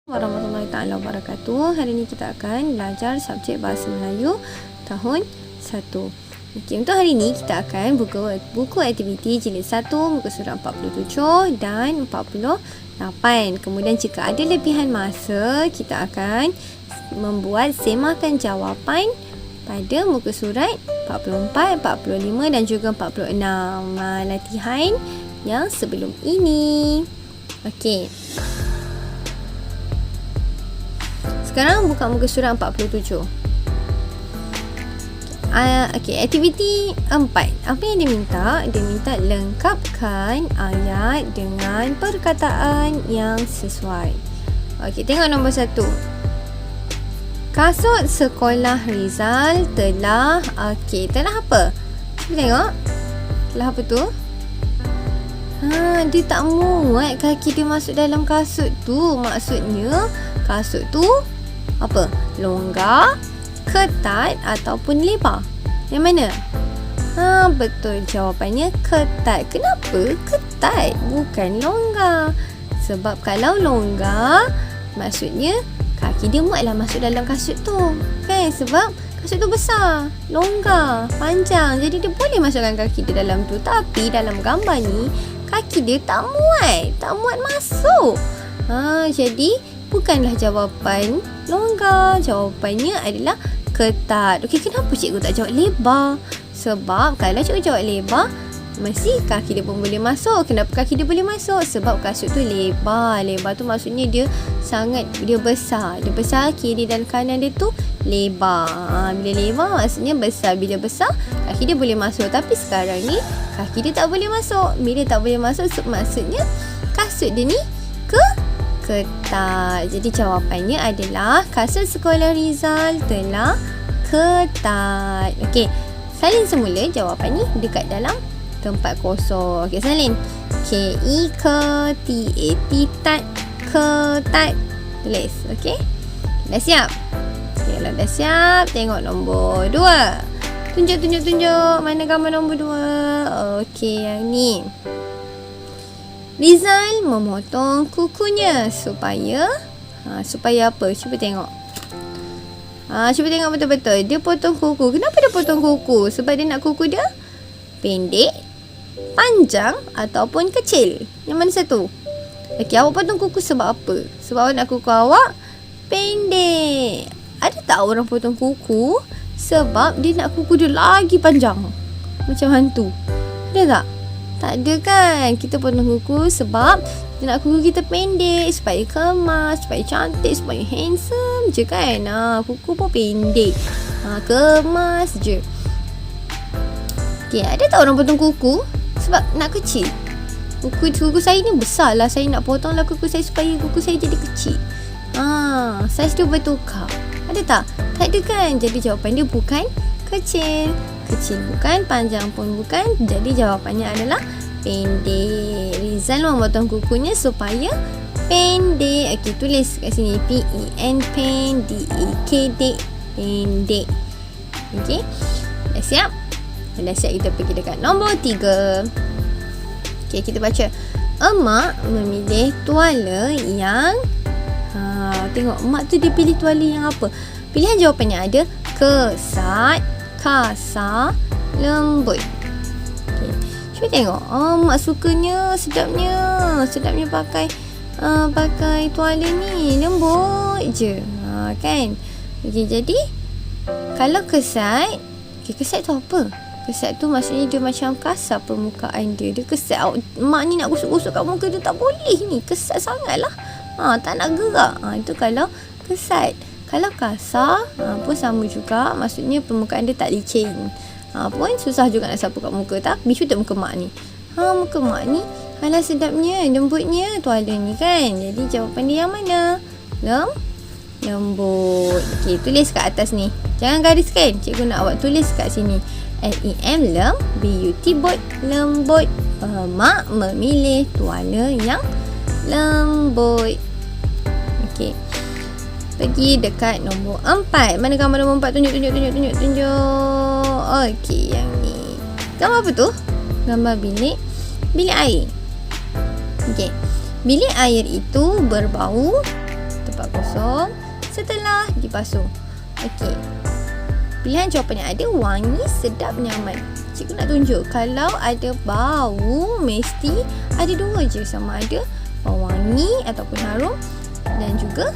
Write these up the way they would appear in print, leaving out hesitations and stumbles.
Warahmatullahi taala wabarakatuh. Hari ini kita akan belajar subjek Bahasa Melayu tahun 1. Okey, untuk hari ini kita akan buka buku aktiviti jilid 1 muka surat 47 dan 48. Kemudian jika ada lebihan masa, kita akan membuat semakan jawapan pada muka surat 44, 45 dan juga 46. Latihan yang sebelum ini. Okey. Sekarang buka muka surat 47. Okey, aktiviti 4. Apa yang dia minta? Dia minta lengkapkan ayat dengan perkataan yang sesuai. Okey, tengok nombor 1. Kasut sekolah Rizal telah... Okey, telah apa? Cuba tengok. Telah apa tu? Dia tak muat kaki dia masuk dalam kasut tu. Maksudnya kasut tu apa? Longgar, ketat ataupun lebar? Yang mana? Betul, jawapannya ketat. Kenapa ketat? Bukan longgar. Sebab kalau longgar, maksudnya kaki dia muatlah masuk dalam kasut tu. Kan? Sebab kasut tu besar, longgar, panjang. Jadi dia boleh masukkan kaki dia dalam tu. Tapi dalam gambar ni, kaki dia tak muat masuk. Jadi bukanlah jawapan longgar. Jawapannya adalah ketat. Okey, kenapa cikgu tak jawab lebar? Sebab kalau cikgu jawab lebar, mesti kaki dia pun boleh masuk. Kenapa kaki dia boleh masuk? Sebab kasut tu lebar. Lebar tu maksudnya dia besar. Dia besar, kiri dan kanan dia tu lebar. Bila lebar maksudnya besar. Bila besar, kaki dia boleh masuk. Tapi sekarang ni kaki dia tak boleh masuk. Bila tak boleh masuk, maksudnya kasut dia ni ketat. Jadi jawapannya adalah kasut sekolah Rizal telah ketat. Okey, salin semula jawapan ni dekat dalam tempat kosong. Okey, salin. K-E-T-A-T-Tat, ketat. Tulis. Okey, dah siap? Okay, kalau dah siap, tengok nombor 2. Tunjuk. Mana gambar nombor 2? Okey, yang ni. Rizal memotong kukunya supaya apa? Cuba tengok. Cuba tengok betul-betul. Dia potong kuku. Kenapa dia potong kuku? Sebab dia nak kuku dia pendek, panjang ataupun kecil. Yang mana satu? Okey, awak potong kuku sebab apa? Sebab awak nak kuku awak pendek. Ada tak orang potong kuku sebab dia nak kuku dia lagi panjang? Macam hantu. Ada tak? Tak ada kan? Kita potong kuku sebab kita nak kuku kita pendek, supaya kemas, supaya cantik, supaya handsome je kan. Kuku pun pendek, kemas je. Okay, ada tak orang potong kuku sebab nak kecil? Kuku saya ni besar lah, saya nak potong lah kuku saya supaya kuku saya jadi kecil. Saiz dia bertukar. Ada tak? Tak ada kan? Jadi jawapan dia bukan kecil bukan, panjang pun bukan. Jadi jawapannya adalah pendek. Rizal memotong kukunya supaya pendek. Okey, tulis kat sini P-E-N, pen, D-E-K, pendek. Okey, dah siap? Dah siap, kita pergi dekat nombor 3. Okey, kita baca. Emak memilih tuala yang tengok, emak tu dia pilih tuala yang apa? Pilihan jawapannya ada kesat, kasar, lembut. Okay. Cuba tengok. Mak sukanya sedapnya pakai tuala ni lembut je. Kan? Okay, jadi kalau kesat, kesat tu apa? Kesat tu maksudnya dia macam kasar permukaan dia. Dia kesat. Mak ni nak gosok-gosok kat muka dia tak boleh ni. Kesat sangat lah. Tak nak gerak. Itu kalau kesat. Kalau kasar pun sama juga. Maksudnya permukaan dia tak licin. Pun susah juga nak sapu kat muka. Tapi cuba muka mak ni. Muka mak ni alah sedapnya, lembutnya tuala ni kan. Jadi jawapan dia yang mana? Lembut. Okey, tulis kat atas ni. Jangan gariskan. Cikgu nak awak tulis kat sini. L-E-M, B-U-T, bot, lembut. Mak memilih tuala yang lembut. Okey. Pergi dekat nombor 4. Mana gambar nombor 4? Tunjuk. Okey, yang ni. Gambar apa tu? Gambar bilik air. Okey. Bilik air itu berbau. Tempat setelah dibasuh. Okey. Pilihan jawapan yang ada wangi, sedap, nyaman. Cikgu nak tunjuk kalau ada bau mesti ada dua je, sama ada wangi ataupun harum dan juga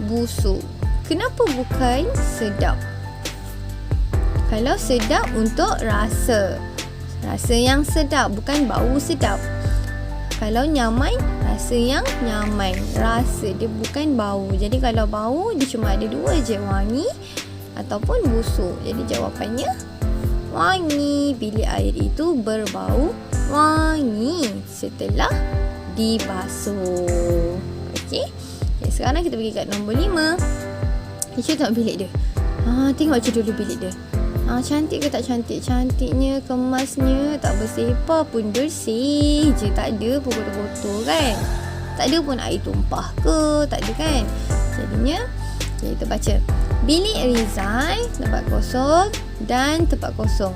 busuk. Kenapa bukan sedap? Kalau sedap untuk rasa yang sedap, bukan bau sedap. Kalau nyaman, rasa yang nyaman. Rasa dia bukan bau. Jadi kalau bau dia cuma ada dua je, wangi ataupun busuk. Jadi jawapannya wangi. Bilik air itu berbau wangi setelah dibasuh. Okey. Okay, sekarang kita pergi kat nombor 5. Kita tengok bilik dia. Tengok je dulu bilik dia. Cantik ke tak cantik? Cantiknya, kemasnya, tak bersepah pun bersih je. Tak ada pun kotor-kotor kan? Tak ada pun air tumpah ke? Tak ada kan? Jadinya, kita baca. Bilik Rizal, tempat kosong dan tempat kosong.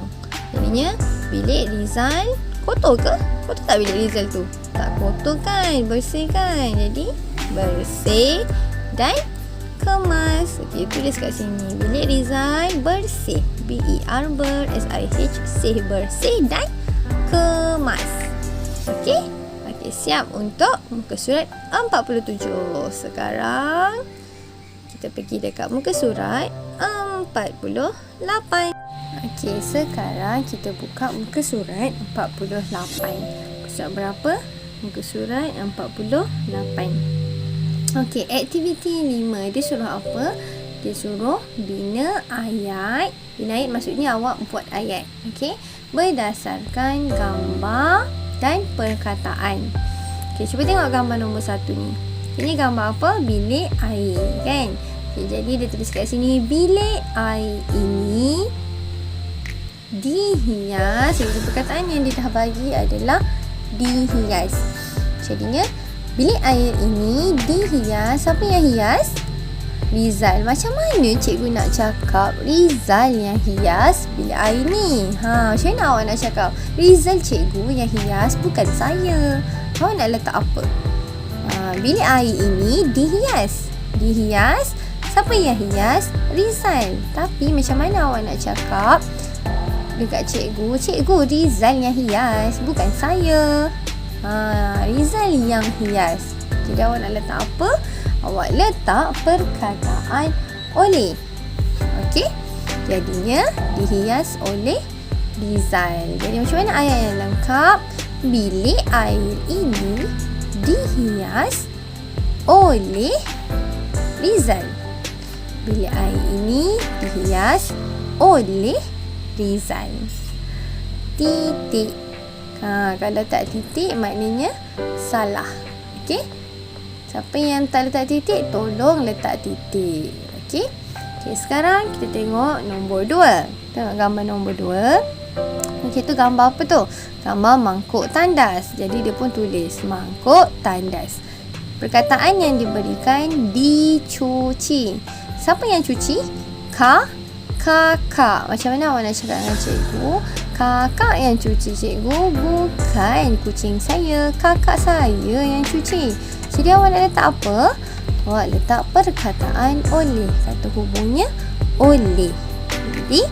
Jadinya, bilik Rizal kotor ke? Kotor tak bilik Rizal tu? Tak kotor kan? Bersih kan? Jadi, bersih dan kemas. Okey, tulis kat sini. Bilik Rizal bersih. B-E-R S-I-H-C. Bersih dan kemas. Okey. Okey, siap untuk muka surat 47. Sekarang kita pergi dekat muka surat 48. Okey, sekarang kita buka muka surat 48. Muka surat berapa? Muka surat 48. Okey, aktiviti 5. Dia suruh apa? Dia suruh bina ayat. Bina ayat maksudnya awak buat ayat. Okey, berdasarkan gambar dan perkataan. Okey, cuba tengok gambar nombor 1 ni. Ini gambar apa? Bilik air kan? Okey, jadi dia tulis kat sini, bilik air ini dihias. Jadi perkataan yang dia dah bagi adalah dihias. Jadinya bilik air ini dihias. Siapa yang hias? Rizal. Macam mana cikgu nak cakap Rizal yang hias bilik air ni? Macam mana awak nak cakap Rizal cikgu yang hias, bukan saya? Awak nak letak apa? Bilik air ini dihias. Dihias. Siapa yang hias? Rizal. Tapi macam mana awak nak cakap dekat cikgu, cikgu Rizal yang hias, bukan saya? Rizal yang hias. Jadi awak nak letak apa? Awak letak perkataan oleh. Okey. Jadinya dihias oleh Rizal. Jadi macam mana ayat yang lengkap? Bilik air ini dihias oleh Rizal. Bilik air ini dihias oleh Rizal. Titik. Kalau tak titik maknanya salah. Okey. Siapa yang tak letak titik, tolong letak titik. Okey. Okey, sekarang kita tengok nombor 2. Tengok gambar nombor 2. Okey, tu gambar apa tu? Gambar mangkuk tandas. Jadi dia pun tulis mangkuk tandas. Perkataan yang diberikan dicuci. Siapa yang cuci? Kakak. Macam mana awak nak cakap dengan cikgu? Kakak yang cuci cikgu, bukan kucing saya. Kakak saya yang cuci. Jadi awak nak letak apa? Awak letak perkataan oleh. Kata hubungnya oleh. Jadi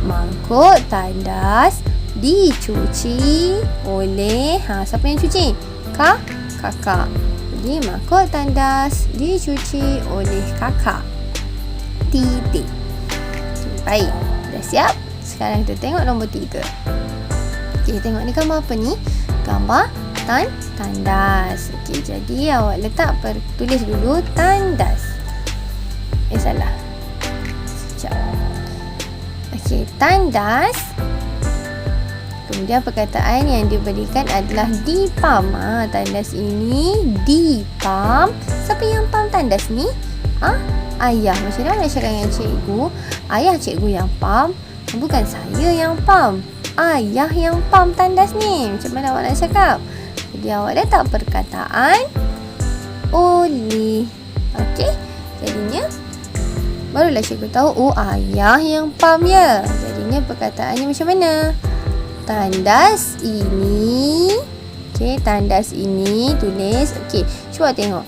mangkuk tandas dicuci oleh siapa yang cuci? Kakak. Jadi mangkuk tandas dicuci oleh kakak. Titik. Baik, dah siap? Sekarang kita tengok nombor 3. Okey, tengok ni gambar apa ni? Gambar tandas. Okey, jadi awak letak tulis dulu tandas. Salah. Sekejap. Okey, tandas. Kemudian perkataan yang diberikan adalah dipam. Tandas ini dipam. Siapa yang pam tandas ni? Ayah. Macam mana nak cakap dengan cikgu? Ayah cikgu yang pam, bukan saya yang pam. Ayah yang pam tandas ni. Macam mana awak nak cakap? Jadi awak letak perkataan oleh. Okey. Jadinya barulah cikgu tahu, ayah yang pam ya. Jadinya perkataannya macam mana? Tandas ini. Okey, tandas ini tulis. Okey, cuba tengok.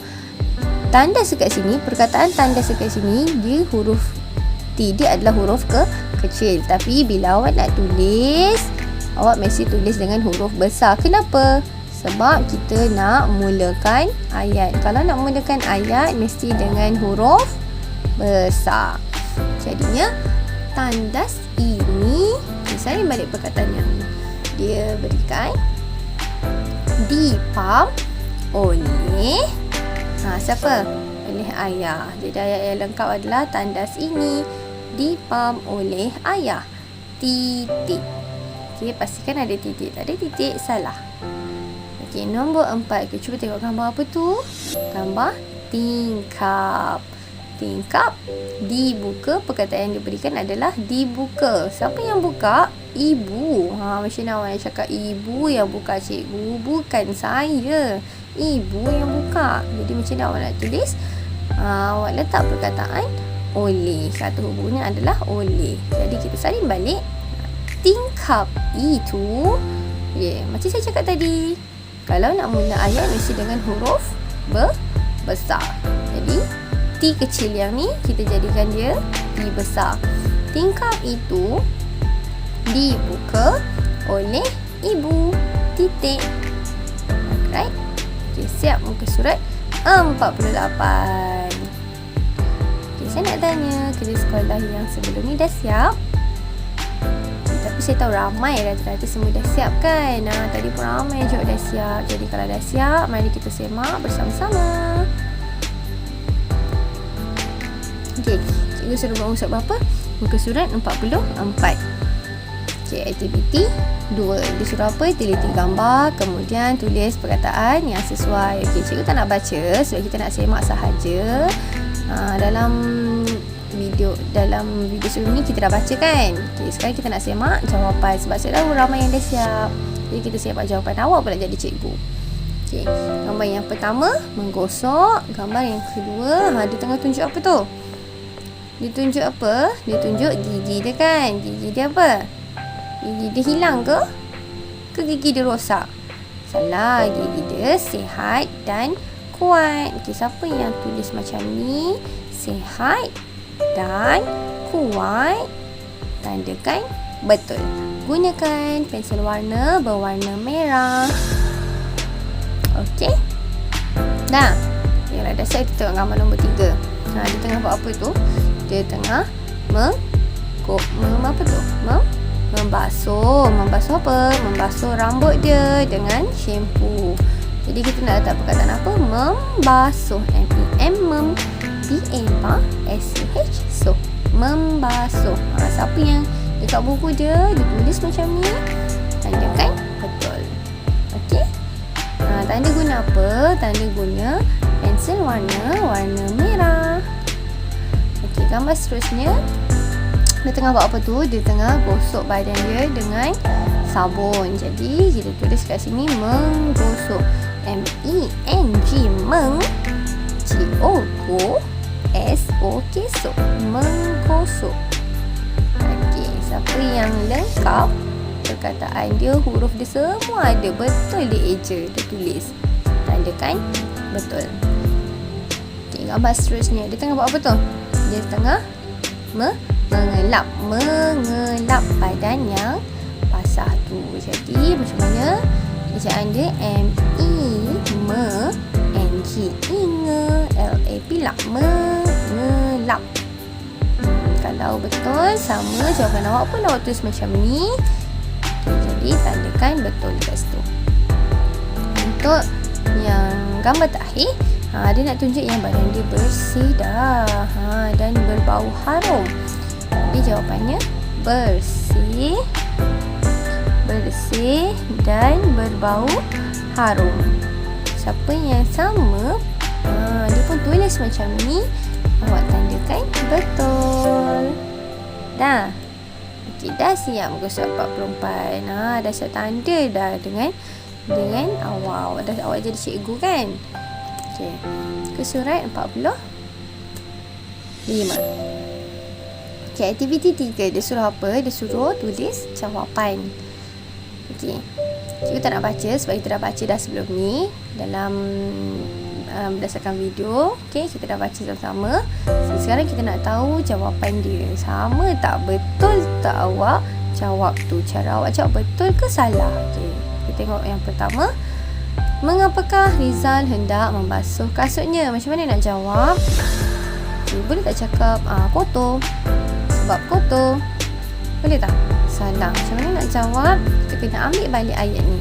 Tandas dekat sini, perkataan tandas dekat sini, dia huruf T dia adalah huruf kecil. Tapi bila awak nak tulis, awak mesti tulis dengan huruf besar. Kenapa? Sebab kita nak mulakan ayat. Kalau nak mulakan ayat, mesti dengan huruf besar. Jadinya, tandas ini, saya balik perkataan yang dia berikan. Dipam oleh siapa? Oleh ayah. Jadi ayat yang lengkap adalah tandas ini dipam oleh ayah. Titik. Okey, pastikan ada titik. Tak ada titik, salah. Okey, nombor 4. Cuba tengok gambar apa tu? Gambar tingkap. Tingkap dibuka. Perkataan yang diberikan adalah dibuka. Siapa yang buka? Ibu. Macam mana awak cakap ibu yang buka, cikgu? Bukan saya. Ibu yang buka. Jadi macam mana awak nak tulis? Awak letak perkataan oleh. Kata hubungnya adalah oleh. Jadi kita salin balik. Tingkap itu, macam saya cakap tadi, kalau nak mula ayat mesti dengan huruf besar. Jadi T kecil yang ni kita jadikan dia T besar. Tingkap itu dibuka oleh ibu. Titik. Alright. Okay, siap muka surat 48. Okay, saya nak tanya, kerja sekolah yang sebelum ni dah siap? Tapi saya tahu ramai rata-rata semua dah siap kan. Tadi pun ramai jawab dah siap. Jadi kalau dah siap, mari kita semak bersama-sama. Okey, cikgu suruh buat muka surat berapa? Muka surat 44. Okey, aktiviti 2. Dia suruh apa? Teliti gambar, kemudian tulis perkataan yang sesuai. Okey, cikgu tak nak baca sebab kita nak semak sahaja. Dalam video sebelum ni kita dah baca kan. Okey, sekarang kita nak semak jawapan sebab saya tahu ramai yang dah siap. Jadi kita semak jawapan. Awak pula jadi cikgu. Okey, gambar yang pertama menggosok, gambar yang kedua dia tengah tunjuk apa tu? Dia tunjuk apa? Dia tunjuk gigi dia kan. Gigi dia apa? Gigi dia hilang ke? Ke gigi dia rosak? Salah, gigi dia sihat dan kuat. Okey, siapa yang tulis macam ni? Sihat dan kuat. Tandakan betul. Gunakan pensel warna berwarna merah. Okey. Dah. Yalah, dah siap. Kita tengok gambar nombor 3. Dia tengah buat apa tu? Dia tengah membasuh. Membasuh apa? Membasuh rambut dia dengan shampoo. Jadi kita nak letak perkataan apa? Membasuh. M-E-M. B-A-S-U-H. So, membasuh. Siapa yang dekat buku dia tulis macam ni, tandakan betul. Okey. Tanda guna apa? Tanda guna pensel warna merah. Okey, gambar seterusnya. Dia tengah buat apa tu? Dia tengah gosok badan dia dengan sabun. Jadi kita tulis kat sini menggosok. M-E-N-G. G-O-S-O-K. So, menggosok. Okey, siapa yang lengkap perkataan dia, huruf dia semua ada, betul dia eja, dia tulis. Tandakan betul. Okey, gambar seterusnya. Dia tengah buat apa tu? Dia tengah mengelap badan yang basah tu. Jadi macam mana ejaan dia? M-E-M-N-G. L-A-P lah. Mengelap. Kalau betul, sama jawapan awak pun awak tulis macam ni. Jadi tandakan betul kat situ. Untuk yang gambar terakhir, dia nak tunjuk yang badan dia bersih dah, dan berbau harum. Jadi jawapannya bersih dan berbau harum. Siapa yang sama, dia pun tulis macam ni, awak tandakan betul. Dah. Okey, dah siap muka surat 44. Dah siap tanda dah dengan awak. Awak jadi cikgu kan? Okey. Muka surat 45. Okey, aktiviti 3. Dia suruh apa? Dia suruh tulis jawapan. Okey. Cikgu tak nak baca sebab kita dah baca dah sebelum ni dalam berdasarkan video. Okey, kita dah baca sama-sama. Sekarang kita nak tahu jawapan dia. Sama tak? Betul tak awak jawab tu? Cara awak jawab betul ke salah? Okey, kita tengok yang pertama. Mengapakah Rizal hendak membasuh kasutnya? Macam mana nak jawab? Okay, boleh tak cakap kotor? Sebab kotor. Boleh tak? Salah. Macam mana nak jawab? Kita kena ambil balik ayat ni.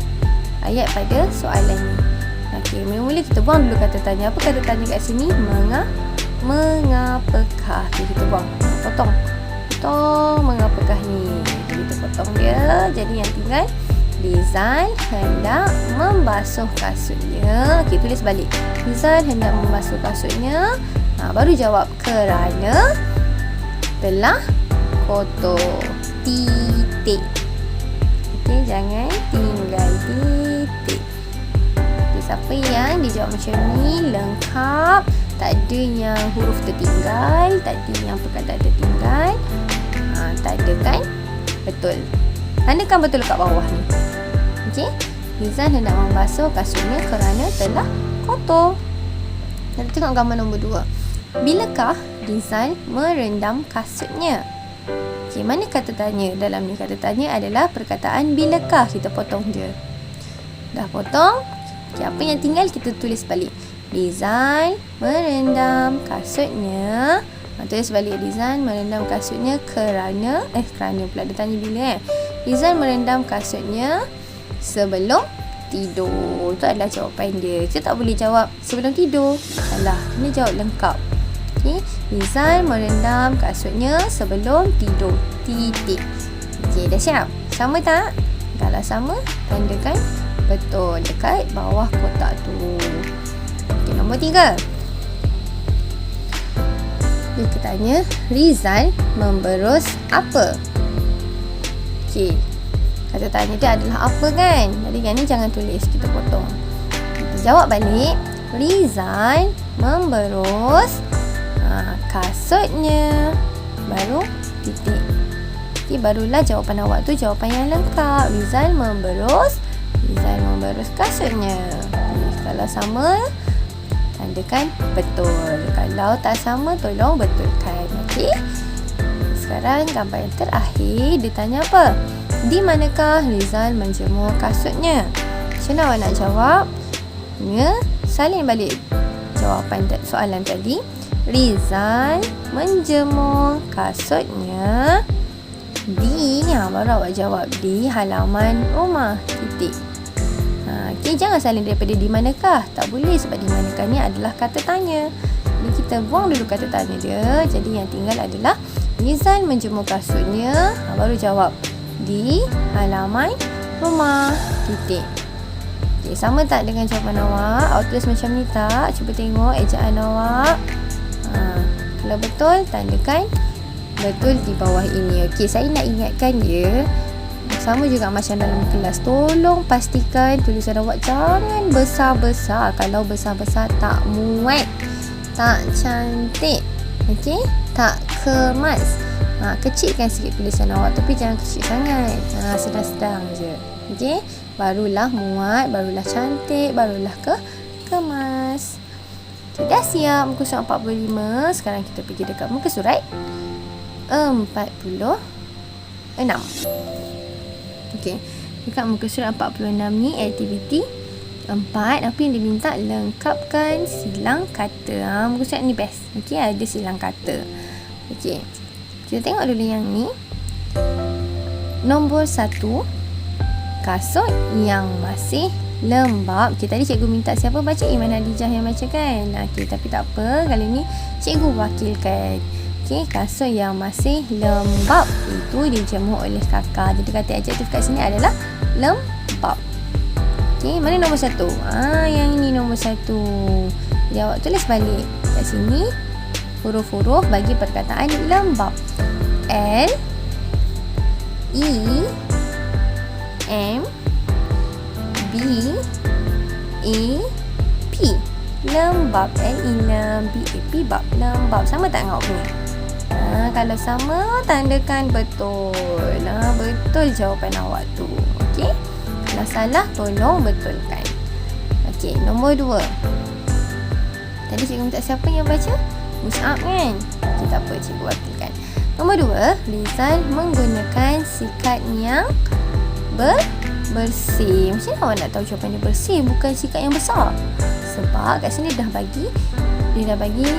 Ayat pada soalan ni. Okey, mula-mula kita buang dulu kata tanya. Apa kata tanya kat sini? Mengapakah? Okay, kita buang. Potong. Mengapakah ni? Kita potong dia. Jadi yang tinggal Rizal hendak membasuh kasutnya. Okey, tulis balik. Rizal hendak membasuh kasutnya. Baru jawab kerana telah kotor. Titik. Okey, jangan tinggal titik. Okay, siapa yang dijawab macam ni lengkap, tak ada yang huruf tertinggal, tak ada yang perkataan tertinggal. Tak ada kan? Betul. Tandakan betul kat bawah ni. Okey. Rizal hendak membasuh kasutnya kerana telah kotor. Kita tengok gambar nombor 2. Bilakah Rizal merendam kasutnya? Okey, mana kata tanya? Dalam ni kata tanya adalah perkataan bilakah. Kita potong je. Dah potong. Okey, apa yang tinggal kita tulis balik. Rizal merendam kasutnya. Tulis balik. Rizal merendam kasutnya kerana pula dia tanya bila Rizal merendam kasutnya sebelum tidur. Itu adalah jawapan dia. Kita tak boleh jawab sebelum tidur. Salah. Kena jawab lengkap. Okay. Rizal merendam kasutnya sebelum tidur. Titik. Okay, dah siap? Sama tak? Kalau sama, tandakan betul dekat bawah kotak tu. Okay, nombor 3. Dia tanya, Rizal memberus apa? Okey. Kata tanya dia adalah apa kan? Jadi yang ni jangan tulis, kita potong. Kita jawab balik. Rizal memberus kasutnya. Baru titik. Okey, barulah jawapan awak tu jawapan yang lengkap. Rizal memberus kasutnya. Kalau sama, tandakan betul. Kalau tak sama, tolong betulkan. Okey. Sekarang gambar yang terakhir, dia tanya apa? Di manakah Rizal menjemur kasutnya? Macam mana awak nak jawab? Salin balik jawapan soalan tadi. Rizal menjemur kasutnya di, baru awak jawab di halaman rumah. Titik. Okay, jangan salin daripada di manakah. Tak boleh sebab di manakah ni adalah kata tanya. Jadi kita buang dulu kata tanya dia. Jadi yang tinggal adalah Rizal menjemur kasutnya. Baru jawab di halaman rumah. Titik. Okay, sama tak dengan jawapan awak? Awak tulis macam ni tak? Cuba tengok ejaan awak. Kalau betul, tandakan betul di bawah ini. Okey, saya nak ingatkan dia. Sama juga macam dalam kelas. Tolong pastikan tulisan awak jangan besar-besar. Kalau besar-besar tak muat, tak cantik. Okey, tak kemas. Kecilkan sikit tulisan awak, tapi jangan kecil sangat. Sedang-sedang je. Okey, barulah muat, barulah cantik, barulah kemas. Okay, dah siap muka surat 45. Sekarang kita pergi dekat muka surat 46. Okey, dekat muka surat 46 ni aktiviti 4. Apa yang diminta? Lengkapkan silang kata. Muka surat ni best. Okey, ada silang kata. Okey, kita tengok dulu yang ni. Nombor 1, kasut yang masih lembab. Okay, tadi cikgu minta siapa baca? Iman Hadijah yang baca kan? Okay, tapi tak apa. Kali ni cikgu wakilkan. Okay, kasut yang masih lembab itu dijemur oleh kakak. Jadi kata adjektif kat sini adalah lembab. Okay, mana nombor 1? Yang ini nombor 1. Jadi awak tulis balik kat sini huruf-huruf bagi perkataan lembab. L E M B A P. Lembab. L-E-M-B-A-P. Bab. Lembab. Sama tak dengan awak punya? Kalau sama, tandakan betul. Betul jawapan awak tu. Okey. Kalau salah, tolong betulkan. Okey, nombor 2. Tadi cikgu minta siapa yang baca? Mus'ab kan? Okay, tak apa, cikgu wakilkan. Nombor 2, Rizal menggunakan sikat yang bersih. Macam mana awak nak tahu jawapan dia bersih, bukan sikat yang besar? Sebab kat sini dia dah bagi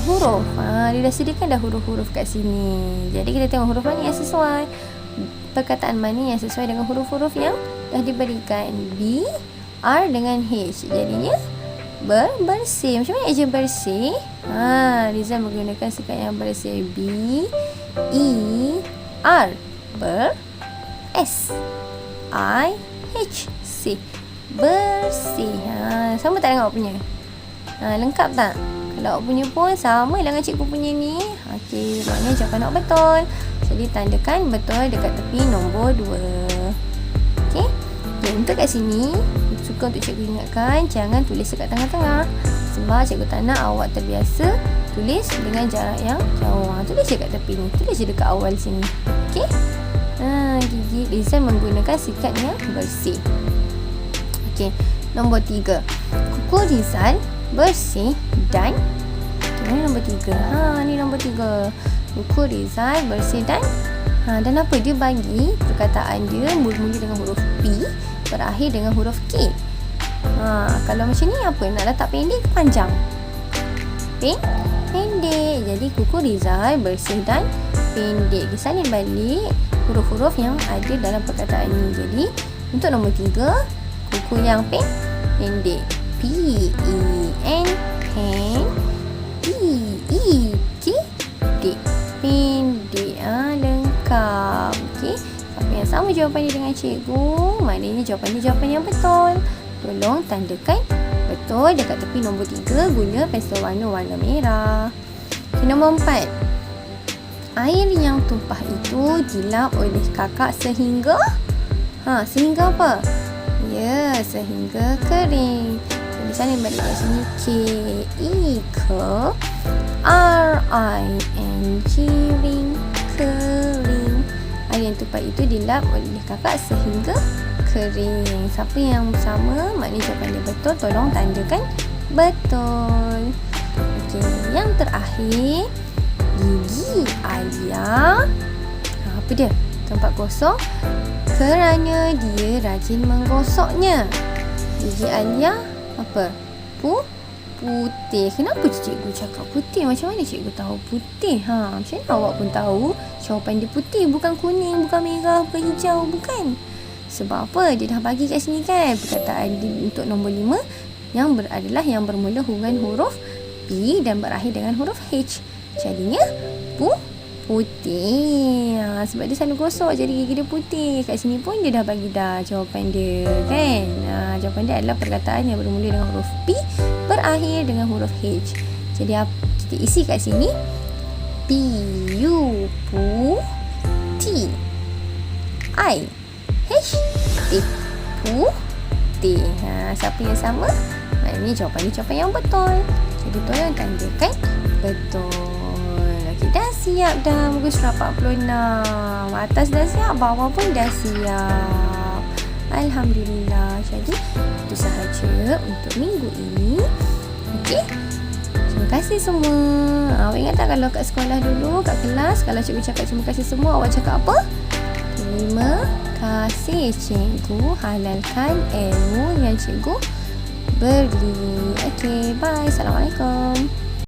huruf. Dia dah sediakan dah huruf-huruf kat sini. Jadi kita tengok huruf mana yang sesuai. Perkataan mana yang sesuai dengan huruf-huruf yang dah diberikan. B, R dengan H. Jadinya bersih. Macam mana eja bersih? Rizal menggunakan sikat yang bersih. B, E, R. S, I, H, C. Bersih. Sama tak dengan awak punya? Lengkap tak? Kalau awak punya pun sama dengan cikgu punya ni. Okey, maknanya jawapan awak betul. Jadi tandakan betul dekat tepi nombor 2. Okey. Untuk kat sini, suka untuk cikgu ingatkan, jangan tulis dekat tengah-tengah. Sebab cikgu tak nak awak terbiasa tulis dengan jarak yang jauh. Tulis je kat tepi ni. Tulis je dekat awal sini. Okey. Gigi Rizal menggunakan sikat yang bersih. Okey. Nombor 3. Kuku Rizal bersih dan ini nombor 3. Ni nombor 3. Kuku Rizal bersih dan apa dia bagi perkataan dia mula-mula dengan huruf P, berakhir dengan huruf K. Kalau macam ni apa? Nak letak pendek ke panjang? Pendek. Jadi kuku Rizal bersih dan pendek. Disalin balik huruf-huruf yang ada dalam perkataan ni. Jadi untuk nombor 3, kuku yang pendek. P-E-N, pen. D-E-K, dek. Pendek. Lengkap. Okey. Siapa yang sama jawapan dia dengan cikgu, maknanya jawapan dia jawapan yang betul. Tolong tandakan betul dekat tepi nombor 3 guna pensel warna merah. Okay, nombor 4. Air yang tumpah itu dilap oleh kakak sehingga sehingga apa? Ya, sehingga kering. Jadi salin balik kat sini. K-E-R-I-N-G, ring, kering. Air yang tumpah itu dilap oleh kakak sehingga kering. Siapa yang sama, maknanya jawapan dia betul. Tolong tandakan betul. Okey, yang terakhir, gigi Alia apa dia? Tempat kosong kerana dia rajin menggosoknya. Gigi Alia apa? Putih. Kenapa cikgu cakap putih? Macam mana cikgu tahu putih? Macam mana awak pun tahu jawapan dia putih, bukan kuning, bukan merah, bukan hijau, bukan? Sebab apa? Dia dah bagi kat sini kan perkataan untuk nombor 5 yang adalah yang bermula dengan huruf P dan berakhir dengan huruf H. Jadinya putih. Sebab dia selalu gosok jadi gigi dia putih. Kat sini pun dia dah bagi dah jawapan dia kan. Jawapan dia adalah perkataan yang bermula dengan huruf P, berakhir dengan huruf H. Jadi kita isi kat sini P-U T-I-H-T, putih. Siapa yang sama? Maknanya jawapan dia jawapan yang betul. Jadi tolong tandakan betul. Okey, dah siap dah muka surah 46. Atas dah siap, bawah pun dah siap. Alhamdulillah. Jadi itu sahaja untuk minggu ini. Okey. Terima kasih semua. Awak ingat tak kalau kat sekolah dulu, kat kelas, kalau cikgu cakap terima kasih semua, awak cakap apa? Terima kasih cikgu halalkan ilmu yang cikgu beri. Okey, bye. Assalamualaikum.